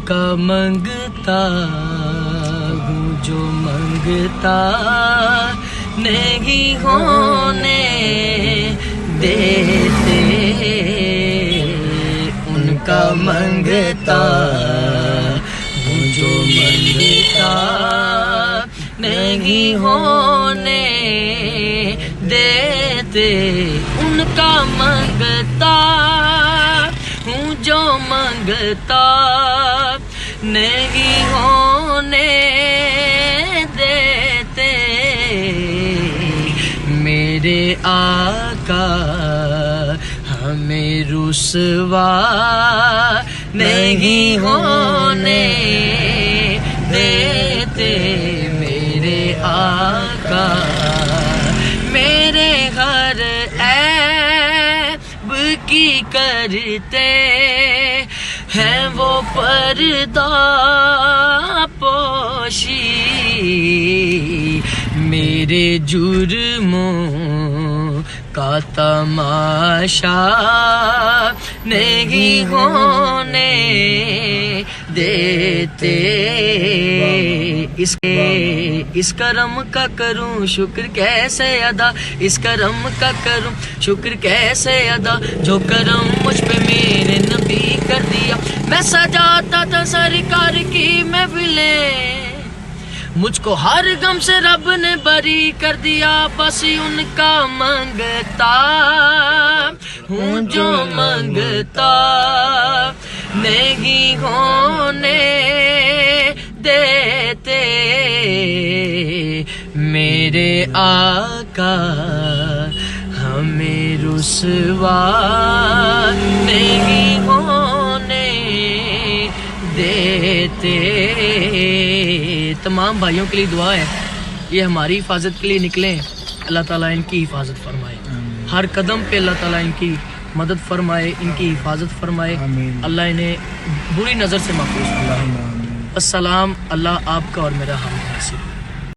کا منگتا ہوں جو منگتا نہیں ہونے دیتے، ان کا منگتا ہوں جو منگتا نہیں ہونے دیتے، ان کا منگتا ہوں جو منگتا نہیں ہونے دیتے، میرے آقا ہمیں رسوا نہیں ہونے دیتے، میرے آقا میرے ہر عیب کی کرتے ہیں وہ پردہ پوشی، میرے جرموں کا تماشا نہیں ہونے دیتے، اس کرم کا کروں شکر کیسے ادا، اس کرم کا کروں شکر کیسے ادا، جو کرم مجھ پہ میرے نبی کر دیا، میں سجاتا تھا سرکار کی محفلیں، مجھ کو ہر غم سے رب نے بری کر دیا، بس ان کا منگتا ہوں جو منگتا نہیں ہونے دیتے، میرے آقا ہمیں رسوا نہیں ہونے دیتے۔ تمام بھائیوں کے لیے دعا ہے، یہ ہماری حفاظت کے لیے نکلے ہیں، اللہ تعالیٰ ان کی حفاظت فرمائے، ہر قدم پہ اللہ تعالیٰ ان کی مدد فرمائے، ان کی حفاظت فرمائے، اللہ انہیں بری نظر سے محفوظ فرمائے۔ السلام، اللہ آپ کا اور میرا ہم نصیب۔